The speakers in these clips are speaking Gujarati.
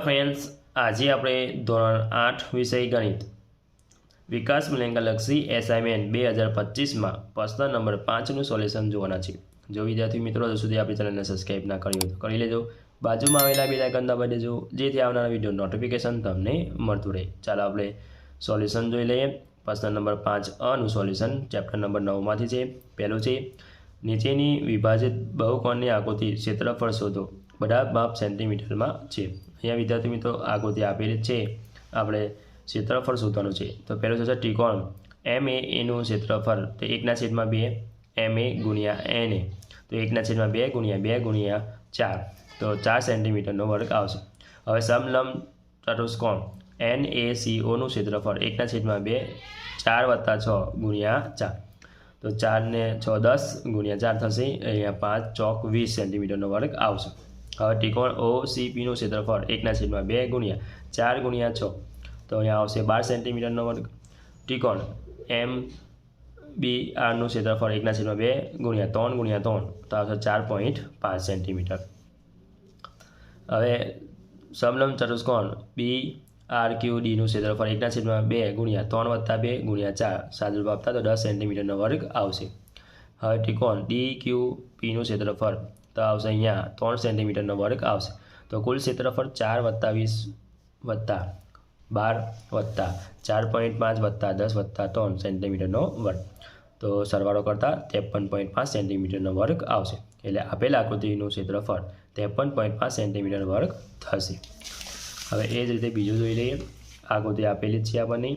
હેલો ફ્રેન્ડ્સ, આજે આપણે ધોરણ 8 વિષય ગણિત વિકાસ મૂલ્યાંકનલક્ષી એસાઇનમેન્ટ 2025માં પ્રશ્ન નંબર 5નું સોલ્યુશન જોવાના છે। જો વિદ્યાર્થી મિત્રો હજુ સુધી આપણી ચેનલને સબસ્ક્રાઇબ ના કરી હોય તો કરી લેજો। બાજુમાં આવેલા બેલ આઇકન દબાવી દેજો, જેથી આવનારા વિડીયો નોટિફિકેશન તમને મળતું રહે। ચાલો આપણે સોલ્યુશન જોઈ લઈએ। પ્રશ્ન નંબર 5 નું સોલ્યુશન ચેપ્ટર નંબર 9માંથી છે। પહેલું છે, નીચેની વિભાજિત બહુકોણની આકૃતિ ક્ષેત્રફળ શોધો। બધા માપ સેન્ટીમીટરમાં છે। અહીંયા વિદ્યાર્થી મિત્રો આકૃતિ આપેલી છે, આપણે ક્ષેત્રફળ શોધવાનું છે। તો પહેલું થશે ત્રિકોણ એમ એનું ક્ષેત્રફળ તો 1/2 એમ એ ગુણ્યા એન એ, તો 1/2 ગુણ્યા 2 ગુણ્યા 4, તો 4 સેન્ટીમીટરનો વર્ગ આવશે। હવે સમલંબ ચતુષ્કોણ એન એ સી ઓનું ક્ષેત્રફળ 1/2 4 + 6 ગુણ્યા 4, તો 4 ને 6 10 ગુણ્યા 4 થશે, અહીંયા 5 ચોક 20 સેન્ટીમીટરનો વર્ગ આવશે। હવે ત્રિકોણ ઓ સી પીનું ક્ષેત્રફળ 1/2 ગુણ્યા 4 ગુણ્યા 6, તો અહીંયા આવશે 12 સેન્ટીમીટરનો વર્ગ। ત્રિકોણ એમ બી આરનું ક્ષેત્રફળ 1/2 ગુણ્યા 3 ગુણ્યા 3, તો આવશે 4.5 સેન્ટીમીટર। હવે સમલંબ ચતુષ્કોણ બી આર ક્યુ ડીનું ક્ષેત્રફળ 1/2 ગુણ્યા 3 + 2 ગુણ્યા 4 સાદુરૂપ આપતા તો 10 સેન્ટીમીટરનો વર્ગ આવશે। હવે ત્રિકોણ ડી ક્યુ પીનું ક્ષેત્રફળ તો આવશે અહીંયા 3 સેન્ટીમીટરનો વર્ગ આવશે। તો કુલ ક્ષેત્રફળ 4 + 20 + 12 + 4.5 + 10 + 3 સેન્ટીમીટરનો વર્ગ, તો સરવાળો કરતાં 53.5 સેન્ટીમીટરનો વર્ગ આવશે। એટલે આપેલ આકૃતિનું ક્ષેત્રફળ 53.5 સેન્ટીમીટર વર્ગ થશે। હવે એ જ રીતે બીજું જોઈ લઈએ। આકૃતિ આપેલી જ છે આપણને।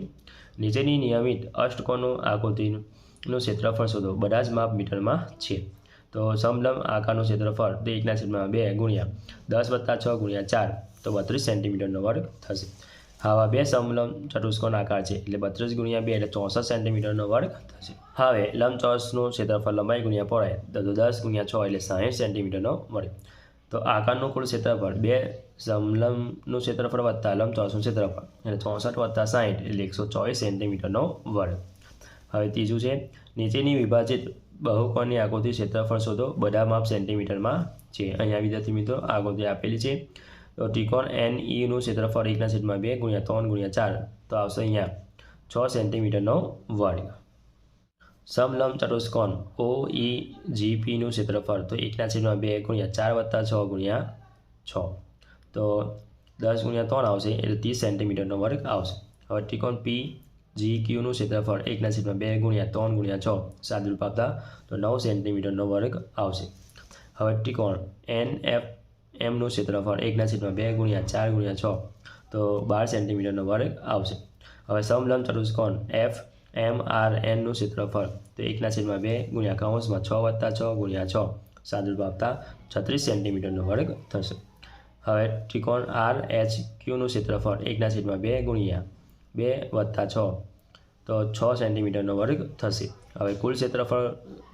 નીચેની નિયમિત અષ્ટકોણનું આકૃતિનું ક્ષેત્રફળ શોધો। બધા જ માપ મીટરમાં છે। તો સમલંબ આકારનું ક્ષેત્રફળ 1/2 ગુણ્યા 10 + 6 ગુણ્યા 4, તો 32 સેન્ટીમીટરનો વર્ગ થશે। આવા બે સમલંબ ચતુષ્કોણ આકાર છે, એટલે 32 ગુણ્યા 2 એટલે 64 સેન્ટીમીટરનો વર્ગ થશે। હવે લંબચોરસનું ક્ષેત્રફળ લંબાઈ ગુણ્યા પહોળાઈ, તો 10 ગુણ્યા 6 એટલે 60 સેન્ટીમીટરનો વર્ગ। તો આકારનું કુલ ક્ષેત્રફળ બે સમલંબનું ક્ષેત્રફળ વત્તા લંબચોરસનું ક્ષેત્રફળ, એટલે 64 + 60 એટલે 124 સેન્ટીમીટરનો વર્ગ। હવે ત્રીજું છે, નીચેની વિભાજિત બહુકોણની આકૃતિ ક્ષેત્રફળ શોધો। બધા માપ સેન્ટીમીટરમાં છે। અહીંયા વિદ્યાર્થી મિત્રો આકૃતિ આપેલી છે। તો ત્રિકોણ એન ઈનું ક્ષેત્રફળ 1/2 ગુણ્યા 3 ગુણ્યા 4, તો આવશે અહીંયા 6 સેન્ટીમીટરનો વર્ગ। સમલંબ ચતુષ્કોણ ઓ ઈ જી પીનું ક્ષેત્રફળ તો 1/2 ગુણ્યા 4 + 6 ગુણ્યા 6, તો 10 ગુણ્યા 3 આવશે, એટલે 30 સેન્ટીમીટરનો વર્ગ આવશે। હવે ત્રિકોણ પી જી ક્યુનું ક્ષેત્રફળ 1/2 ગુણ્યા 3 ગુણ્યા 6 સાદુરૂપ આપતા તો 9 સેન્ટીમીટરનો વર્ગ આવશે। હવે ત્રિકોણ એન એફ એમનું ક્ષેત્રફળ 1/2 ગુણ્યા 4 ગુણ્યા 6, તો 12 સેન્ટીમીટરનો વર્ગ આવશે। હવે સમલંબ ચતુષ્કોણ એફ એમ આર એનનું ક્ષેત્રફળ તો 1/2 ગુણ્યા 6 + 6 ગુણ્યા 6 સાદુરૂપ આપતા 36 સેન્ટીમીટરનો વર્ગ થશે। હવે ત્રિકોણ આર એચ ક્યુનું ક્ષેત્રફળ 1/2 ગુણ્યા 2 + 6, તો 6 સેન્ટીમીટરનો વર્ગ થશે। હવે કુલ ક્ષેત્રફળ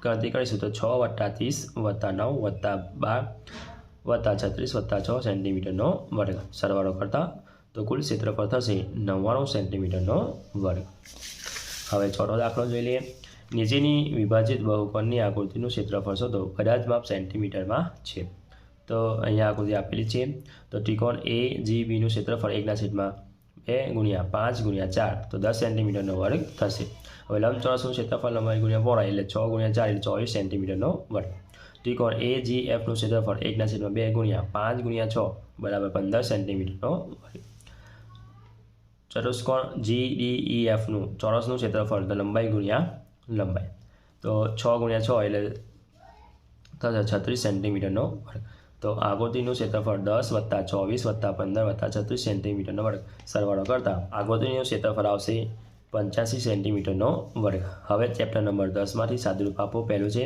ગણતરી કરીશું તો 6 + 30 + 9 + 12 + 36 + 6 સેન્ટીમીટરનો વર્ગ, સરવાળો કરતાં તો કુલ ક્ષેત્રફળ થશે 99 સેન્ટીમીટરનો વર્ગ। હવે ચોથો દાખલો જોઈ લઈએ। નીચેની વિભાજિત બહુકોણની આકૃતિનું ક્ષેત્રફળ શોધો। બધા જ માપ સેન્ટીમીટરમાં છે। તો અહીંયા આકૃતિ આપેલી છે। તો ત્રિકોણ એ જી બીનું ક્ષેત્રફળ 1/2 ગુણ્યા 5 ગુણ્યા 4, તો 10 સેન્ટીમીટરનો વર્ગ થશે। હવે લંબચોરસનું ક્ષેત્રફળ લંબાઈ ગુણ્યા પહોળાઈ, એટલે 6 ગુણ્યા 4 એટલે 24 સેન્ટીમીટરનો વર્ગ। ત્રિકોણ એ જી એફનું ક્ષેત્રફળ 1/2 ગુણ્યા 5 ગુણ્યા 6 બરાબર 15 સેન્ટીમીટરનો વર્ગ। ચતુષ્કોણ જી ડી ઈ એફનું ચોરસનું ક્ષેત્રફળ તો લંબાઈ ગુણ્યા લંબાઈ, તો 6 ગુણ્યા 6 એટલે થશે 36 સેન્ટીમીટરનો વર્ગ। તો આકૃતિનું ક્ષેત્રફળ 10 + 24 + 15 + 36 સેન્ટીમીટરનો વર્ગ, સરવાળો કરતાં આકૃતિનું ક્ષેત્રફળ આવશે 85 સેન્ટીમીટરનો વર્ગ। હવે ચેપ્ટર નંબર 10માંથી સાદુરૂપ આપો। પહેલું છે,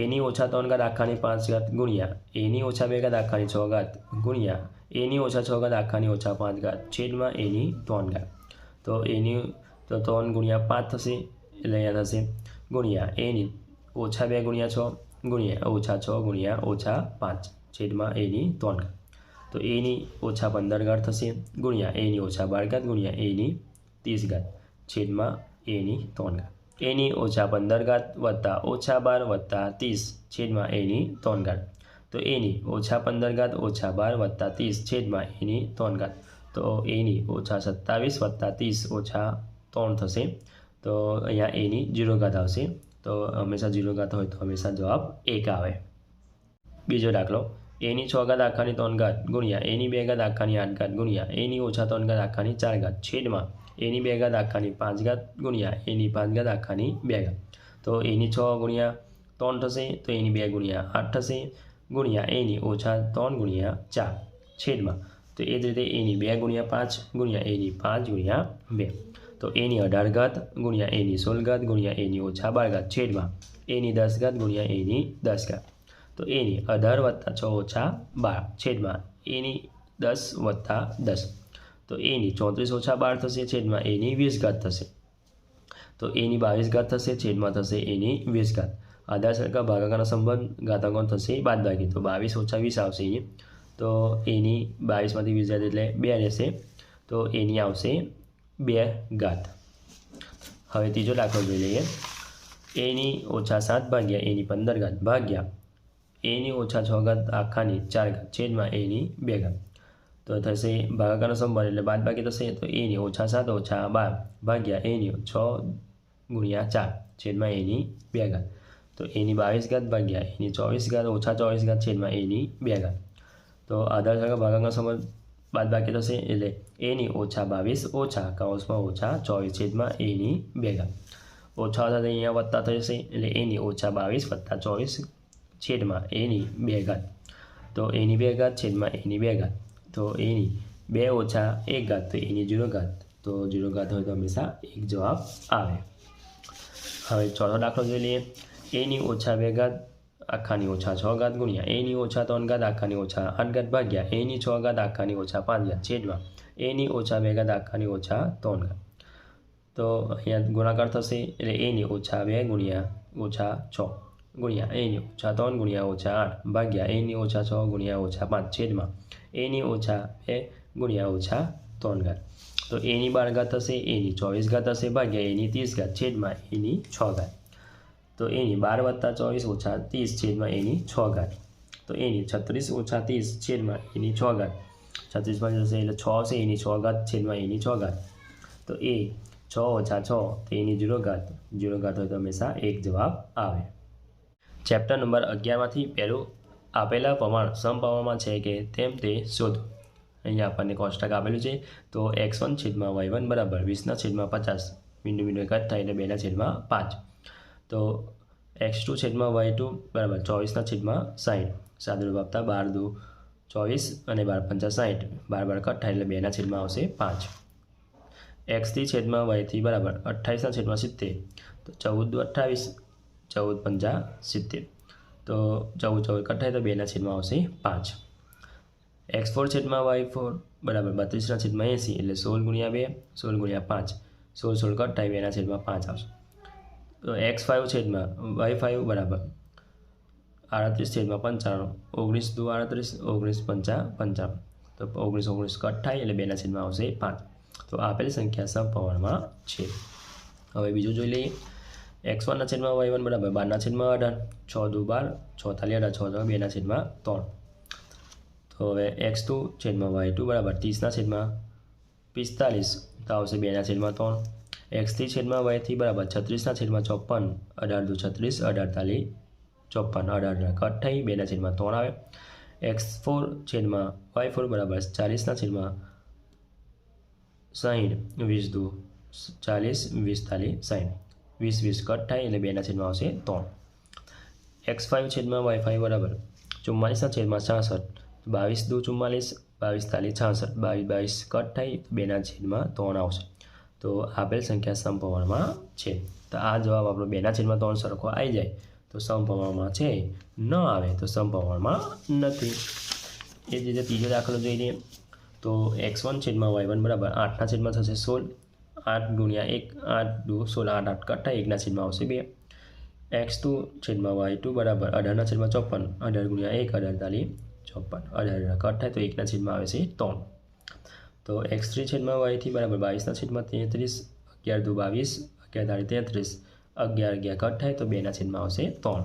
એની - 3 આખાની 5 ગુણ્યા એની - 2 આખાની 6 ગુણ્યા એની - 6 આખાની -5 છેદમાં એની 3, તો એની તો 3 ગુણ્યા 5 થશે, એટલે અહીંયા થશે ગુણ્યા એની -2 ગુણ્યા 6 ગુણ્યા -6 ગુણ્યા -5 છેદમાં એની 3, તો એની -15 થશે ગુણ્યા એની -12 ગુણ્યા એની 30 છેદમાં એની 3, એની -15 વત્તા -12 વત્તા 30 છેદમાં એની 3, તો એની ઓછા 15 ઘાત ઓછા 12 વત્તા 30 છેદમાં એની 3 ઘાત, તો એની ઓછા 27 વત્તા 30 ઓછા 3 થશે, તો અહીંયા એની 0 ઘાત આવશે, તો હંમેશા 0 ઘાત હોય તો હંમેશા જવાબ 1 આવે. બીજો દાખલો, એની 6 ઘાત આખાની 3 ઘાત ગુણ્યા એની 2 ઘાત આખાની 8 ઘાત ગુણ્યા એની ઓછા 3 ઘાત આખાની 4 ઘાત છેદમાં એની 2 ઘાત આખાની 5 ઘાત ગુણ્યા એની 5 ઘાત આખાની 2 ઘાત, તો એની 6 ગુણ્યા 3 થશે, તો એની 2 ગુણ્યા 8 થશે, ગુણ્યા એની ઓછા 3 ગુણ્યા 4 છેદમાં, તો એ જ રીતે એની 2 ગુણ્યા 5 ગુણ્યા એની 5 ગુણ્યા 2, તો એની 18 ઘાત ગુણ્યા એની 16 ઘાત ગુણ્યા એની ઓછા 12 ઘાત છેદમાં એની 10 ઘાત ગુણ્યા એની 10 ઘાત, તો એની 18 વત્તા 6 ઓછા 12 છેદમાં એની 10 વત્તા 10, તો એની 34 ઓછા 12 થશે છેદમાં એની 20 ઘાત થશે, તો એની 22 ઘાત થશે છેદમાં થશે એની 20 ઘાત. આધાર સરખા ભાગાકારનો સંબંધ ઘાતાંકો થશે બાદબાકી, તો 22 ઓછા 20 આવશે અહીંયા, તો એની 22માંથી 20 જાય એટલે 2 રહેશે, તો એની આવશે 2 ઘાત. હવે ત્રીજો દાખલો જોઈ લઈએ. એની ઓછા 7 ભાગ્યા એની 15 ઘાત ભાગ્યા એની ઓછા 6 ઘાત આખાની 4 ઘાત છેદમાં એની 2 ઘાત, તો થશે ભાગાકારનો સંબંધ એટલે બાદબાકી થશે, તો એની ઓછા 7 ઓછા 12 ભાગ્યા એની 6 ગુણ્યા 4 છેદમાં એની 2 ઘાત, તો એની 22 ઘાત ભાગ્યા એની 24 ઘાત ઓછા 24 ઘાત છેદમાં એની 2 ઘાત, તો આધાર સરખા ભાગાકારનો સંબંધ બાદબાકી થશે એટલે એની ઓછા 22 ઓછા કૌંસમાં ઓછા 24 છેદમાં એની 2 ઘાત, ઓછા સાથે અહીંયા વત્તા થશે એટલે એની ઓછા 22 વત્તા 24 છેદમાં એની 2 ઘાત, તો એની 2 ઘાત છેદમાં એની 2 ઘાત, તો એની 2 ઓછા 1 ઘાત તો એની 0 ઘાત, તો 0 ઘાત હોય તો હંમેશા 1 જવાબ આવે. હવે ચોથો દાખલો જોઈ લઈએ. એની ઓછા 2 ઘાત આખાની ઓછા 6 ઘાત ગુણ્યા એની ઓછા 3 ઘાત આખાની ઓછા 8 ઘાત ભાગ્યા એની 6 ઘાત આખાની ઓછા 5 ઘાત છેદમાં એની ઓછા 2 ઘાત આખાની ઓછા 3 ઘાત, તો અહીંયા ગુણાકાર થશે એટલે એની ઓછા 2 ગુણ્યા ઓછા 6 ગુણ્યા એની ઓછા 3 ગુણ્યા ઓછા 8 ભાગ્યા એની ઓછા 6 ગુણ્યા ઓછા 5 છેદમાં એની ઓછા 2 ગુણ્યા ઓછા 3 ઘાત, તો એની 12 ઘાત થશે, એની 24 ઘાત થશે ભાગ્યા એની 30 ઘાત છેદમાં એની 6 ઘાત, તો એની 12 વત્તા 24 ઓછા 30 છેદમાં એની 6 ઘાત, તો એની 36 ઓછા 30 છેદમાં એની 6 ઘાત, 36 જશે એટલે 6 આવશે, એની 6 ઘાત છેદમાં એની 6 ઘાત, તો એ 6 ઓછા 6 તો એની 0 ઘાત, 0 ઘાત હોય તો હંમેશા 1 જવાબ આવે. ચેપ્ટર નંબર 11માંથી પહેલું આપેલા પ્રમાણ સમપ્રમાણમાં છે કે તેમ તે શોધો. અહીંયા આપણને કોષ્ટક આપેલું છે, તો x1 છેદમાં y1 બરાબર 20ના છેદમાં 50 બિંદુ બિંદુ કટ થાય એટલે 2ના છેદમાં 5, તો x2 છેદમાં y2 બરાબર 24ના છેદમાં 60 સાદુરૂપ આપતા 12 દુ 24 અને 12 પંચા 60 12 કટ થાય એટલે 2ના છેદમાં આવશે 5. x3 છેદમાં y3 બરાબર 28ના છેદમાં 70, તો 14 દુ 28 14 પંચા 70, તો 14 કટ થાય તો 2ના છેદમાં આવશે 5. x4 છેદમાં y4 બરાબર 32ના છેદમાં 80 એટલે 16 ગુણ્યા 2 16 ગુણ્યા 5 16 કટ થાય 2ના છેદમાં 5 આવશે. તો x5 છેદમાં y5 બરાબર 38 છેદમાં 95 19 દુ 38 19 પંચા 55, તો 19 કટ થાય એટલે 2ના છેદમાં આવશે 5, તો આપેલી સંખ્યા સમપ્રમાણમાં છે. હવે બીજું જોઈ લઈએ. x1 ના છેદમાં y1 બરાબર 12ના છેદમાં 18 6 દુ 12 6 તાલી 18 6 2ના છેદમાં 3, તો હવે x2 છેદમાં y2 બરાબર 30ના છેદમાં 45 તો આવશે 2ના છેદમાં 3. x3 છેદમાં y3 બરાબર 36ના છેદમાં 54 18 દુ 36 18 તાલી 54 18 કટ થઈ 2ના છેદમાં 3 આવે. x4 છેદમાં y4 બરાબર 40ના છેદમાં 60 20 દુ 40 20 તાલી 60 20 કટ થાય એટલે 2ના છેદમાં આવશે 3. x5 છેદમાં y5 બરાબર 44ના છેદમાં 66 22 દુ 44 22 તાલી 66 22 કટ થાય તો 2ના છેદમાં 3 આવશે, તો આપેલ સંખ્યા સમપ્રમાણમાં છે. તો આ જવાબ આપણો 2ના છેદમાં 3 સરખો આવી જાય તો સમપ્રમાણમાં છે, ન આવે તો સમપ્રમાણમાં નથી. એ જ રીતે ત્રીજો દાખલો જોઈ લઈએ. તો x1 છેદમાં y1 બરાબર 8ના છેદમાં થશે 16 8 ગુણ્યા 1 8 દુ 16 8 8 કટ થાય 1ના છેદમાં આવશે 2. x2 છેદમાં y2 બરાબર 18ના છેદમાં 54 18 ગુણ્યા 1 18 તાલી 54 18 કટ થાય તો 1ના છેદમાં આવે છે 3. તો x3 છેદમાં y3 બરાબર 22ના છેદમાં 33 11 દુ 22 11 તાળી 33 11 કટ થાય તો 2ના છેદમાં આવશે 3.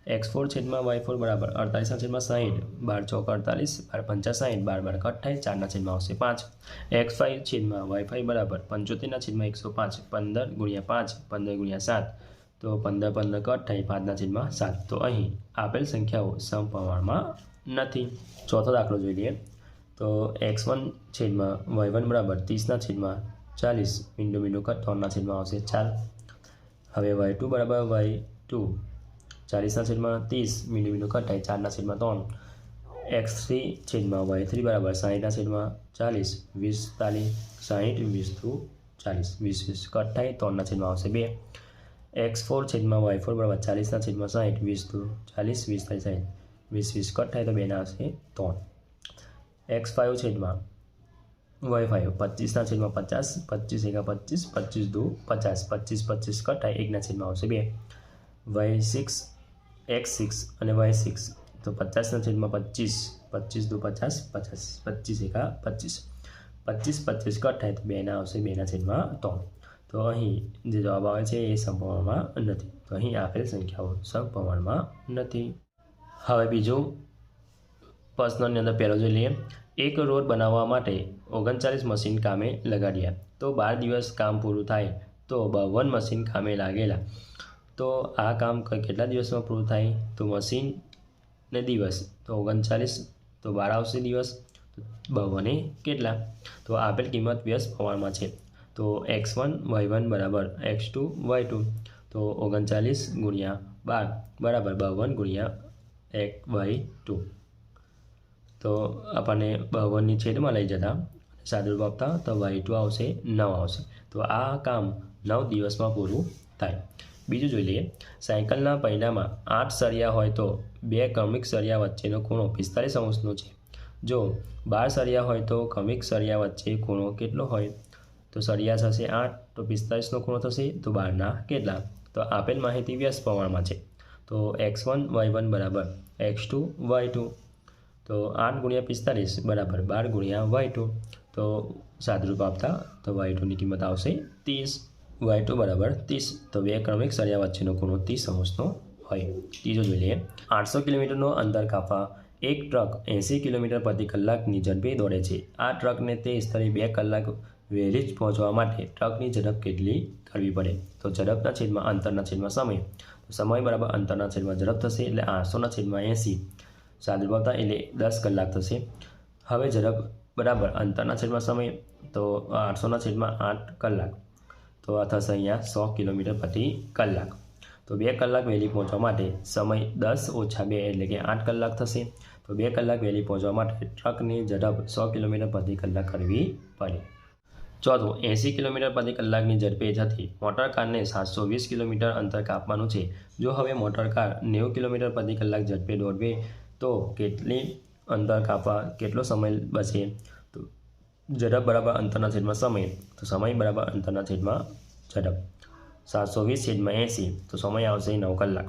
x4 છેદમાં y4 બરાબર 48/60, 12 ચોક 48, 12 પંચા 60, 12 બાર 28, 4 છેદમાં આવશે 5. x5 છેદમાં y5 બરાબર 75/105, 15 ગુણ્યા 5, 15 ગુણ્યા 7, તો 15 15 કટ થાય 5 છેદમાં 7. તો અહીં આપેલ સંખ્યાઓ સમપ્રમાણમાં નથી. ચોથો દાખલો જોઈ લઈએ. તો x1 છેદમાં y1 બરાબર 30/40, મીંડું મીંડું કટ 3 છેદમાં આવશે 4. હવે y2 બરાબર y2 40/30, મીંડું મીંડું કટ થાય 4 છેદમાં 3. x3 છેદમાં y3 બરાબર 60/40, 20 40, 60, 20 40, 20 કટ થાય 3 છેદમાં આવશે 2. x4 છેદમાં y4 બરાબર 40/60, 20 40, 20 થાય 60, 20 કટ થાય તો 2 આવશે 3. x5 છેદમાં y5 25/50, 25 1 25, 25 2 50, 25 કટ થાય 1 છેદમાં આવશે 2. y6 x6 અને y6 તો 50/25, 25 2 50, 50, 25 1 25, 25 કટ થાય તો 2 આવશે 2 છેદમાં 3. તો અહીં જે જવાબ આવે છે એ સમપ્રમાણમાં નથી. તો અહીં આપેલ સંખ્યાઓ સમપ્રમાણમાં નથી. હવે બીજું પ્રશ્નની અંદર પહેલો જોઈ લઈએ. એક રોડ બનાવવા માટે 39 મશીન કામે લગાડ્યા, તો 12 દિવસ કામ પૂરું થાય તો 52 મશીન કામે લાગેલા. તો આ કામ કેટલા દિવસમાં પૂરું થાય? તો મશીન ને દિવસ તો 39, તો 12 આવશે દિવસ, તો 52 કેટલા? તો આપેલ કિંમત વ્યસ્ત પ્રમાણમાં છે. તો x1 y1 બરાબર x2 y2, તો 39 ગુણ્યા 12 બરાબર 52 ગુણ્યા y2. તો આપણને 52ની છેદમાં લઈ જતા સાદુરૂપ આપતા તો y2 આવશે 9 આવશે. તો આ કામ 9 દિવસમાં પૂરું થાય. બીજું જોઈ લઈએ. સાયકલના પૈડામાં 8 સળિયા હોય તો 2 ક્રમિક સળિયા વચ્ચેનો ખૂણો 45° છે. જો 12 સળિયા હોય તો ક્રમિક સળિયા વચ્ચે ખૂણો કેટલો હોય? તો સળિયા થશે 8, તો 45નો ખૂણો થશે તો 12ના કેટલા? તો આપેલ માહિતી વ્યસ્ત પ્રમાણમાં છે. તો x1 y1 બરાબર x2 y2, તો 8 ગુણ્યા 45 બરાબર 12 ગુણ્યા y2. તો સાદુરૂપ આપતા તો y2ની કિંમત આવશે 30, y2 બરાબર 30. તો 2 ક્રમિક સળિયા વચ્ચેનો ખૂણો 30° હોય. ત્રીજો જોઈ લઈએ. 800 કિલોમીટરનો અંતર કાપવા એક ટ્રક 80 કિલોમીટર પ્રતિ કલાકની ઝડપે દોડે છે. આ ટ્રકને તે સ્થળે 2 કલાક વહેલી જ પહોંચવા માટે ટ્રકની ઝડપ કેટલી કરવી પડે? તો ઝડપના છેદમાં અંતરના છેદમાં સમય, તો સમય બરાબર અંતરના છેદમાં ઝડપ થશે એટલે 800/80. સાદુરૂપ આપતા એટલે 10 કલાક થશે. હવે ઝડપ બરાબર અંતરના છેદમાં સમય, તો 800/8 કલાક, તો આ થશે અહીંયા 100 કિલોમીટર પ્રતિ કલાક. તો 2 કલાક વહેલી પહોંચવા માટે સમય 10 ઓછા 2 એટલે કે 8 કલાક થશે. તો 2 કલાક વહેલી પહોંચવા માટે ટ્રકની ઝડપ 100 કિલોમીટર પ્રતિ કલાક કરવી પડે. ચોથું, 80 કિલોમીટર પ્રતિ કલાકની ઝડપે જતી મોટરકારને 720 કિલોમીટર અંતર કાપવાનું છે. જો હવે મોટરકાર 90 કિલોમીટર પ્રતિ કલાક ઝડપે દોડવે તો કેટલી અંતર કાપવા કેટલો સમય બચે? તો ઝડપ બરાબર અંતરના છેદમાં સમય, તો સમય બરાબર અંતરના છેદમાં ઝડપ. 720/80, તો સમય આવશે 9 કલાક.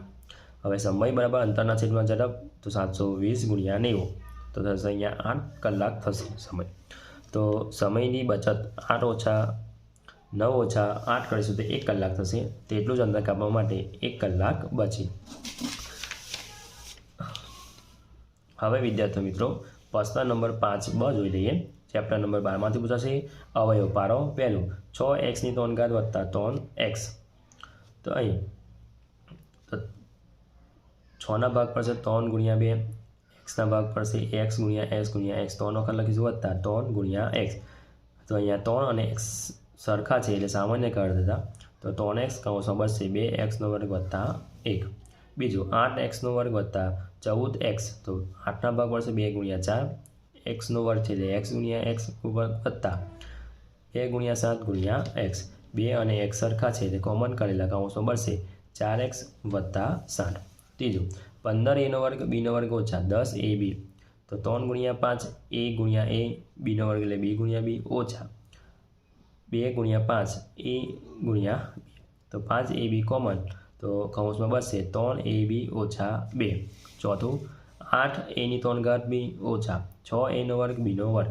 હવે સમય બરાબર અંતરના છેદમાં ઝડપ, તો 720 ગુણ્યા 90, તો થશે અહીંયા 8 કલાક થશે સમય. તો સમયની બચત 8 ઓછા 9 ઓછા 8 કરીશું તો 1 કલાક થશે. તેટલું જ અંતર કાપવા માટે 1 કલાક બચે. હવે વિદ્યાર્થી મિત્રો પ્રશ્ન નંબર 5b જોઈ લઈએ. ચેપ્ટર નંબર 12માંથી પૂછાશે. અવયવ પાડો. પહેલું 6x ની 3 ઘાત વત્તા 3x. તો અહીં 6ના ભાગ પડશે 3 ગુણ્યા 2, xના ભાગ પડશે x ગુણ્યા s ગુણ્યા x, 3 વખત લખીશું વત્તા 3 ગુણ્યા x. તો અહીંયા 3 અને x સરખા છે એટલે સામાન્ય કરી દેતા, તો 3x કૌંસમાં બચશે 2x² વત્તા 1. બીજું 8x² વત્તા 14x, તો 8ના ભાગ પડશે 2 ગુણ્યા 4, x² છે એટલે x ગુણ્યા x વત્તા 2 ગુણ્યા 7 ગુણ્યા x. 2 અને x સરખા છે એટલે કોમન કરેલા કૌંસમાં બળશે 4x વત્તા 60. ત્રીજું 15a² b² ઓછા 10ab, તો 3 ગુણ્યા 5 a ગુણ્યા a, b² એટલે b ગુણ્યા b ઓછા 2 ગુણ્યા 5 a ગુણ્યા b, તો 5ab કોમન, તો કૌંસમાં બચશે 3ab ઓછા 2. ચોથું 8a ની 3 ઘાત b ઓછા 6a² b²,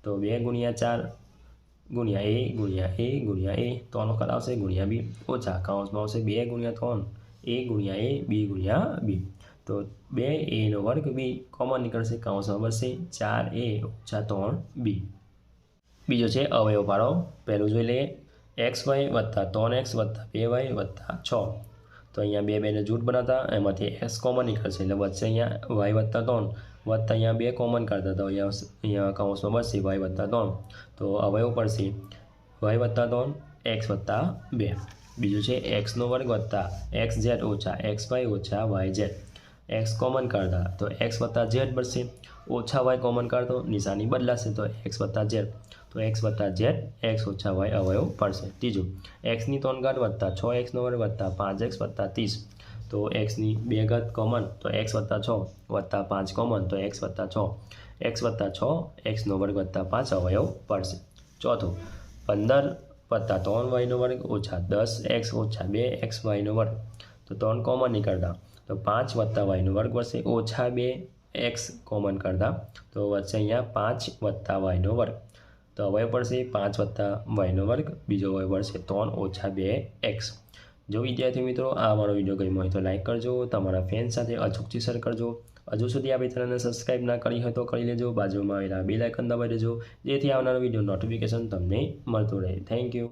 તો 2 ગુણ્યા 4 ગુણ્યા a ગુણ્યા a ગુણ્યા a, 3 વખત આવશે ગુણ્યા b ઓછા કૌંસમાં આવશે 2 ગુણ્યા 3 a ગુણ્યા a b ગુણ્યા b તો 2a વર્ગ b કોમન નીકળશે કૌંસમાં બચશે 4a ઓછા 3b બીજો છે અવયવ પાડો પહેલું જોઈ લઈએ xy વત્તા 3x વત્તા 2y વત્તા 6 તો અહીંયા બેને જૂથ બનાવતા એમાંથી x કોમન નીકળશે એટલે વચ્ચે અહીંયા y વત્તા 3 વત્તા અહીંયા 2 કોમન કાઢતા તો અહીંયા કૌંસમાં બચશે y વત્તા 3 તો અવયવ પડશે y વત્તા 3 x વત્તા 2 બીજું છે xનો વર્ગ વત્તા xz ઓછા xy ઓછા yz x કોમન કાઢતા તો x વત્તા z બનશે ઓછા y કોમન કાઢતો નિશાની બદલાશે તો x વત્તા z તો x વત્તા z x ઓછા y અવયવ પડશે ત્રીજું xની 3 ઘાત વત્તા 6xનો વર્ગ વત્તા 5x વત્તા 30 તો xની 2 ઘાત કોમન તો x વત્તા 6 વત્તા 5 કોમન તો x વત્તા 6 x વત્તા 6 xનો વર્ગ વત્તા 5 અવયવ પડશે ચોથું 15 વત્તા 3y નો વર્ગ ઓછા 10x ઓછા 2xy નો વર્ગ તો 3 કોમન નીકળતા તો 5 વત્તા y નો વર્ગ વધશે ઓછા 2x કોમન કરતા તો વચ્ચે અહીંયા 5 વત્તા y નો વર્ગ તો અવયવ પડશે 5 વત્તા y નો વર્ગ બીજો અવયવ પડશે 3 ઓછા 2x જો વિદ્યાર્થી મિત્રો આ મારો વિડીયો ગમ્યો હોય તો લાઈક કરજો તમારા ફ્રેન્ડ સાથે અચૂકથી શેર કરજો હજુ સુધી આપણી ચેનલને સબસ્ક્રાઈબ ના કરી હોય તો કરી લેજો બાજુમાં આવેલા બેલ આઇકન દબાવી દેજો જેથી આવનારો વિડીયો નોટિફિકેશન તમને મળતું રહે થેન્ક યુ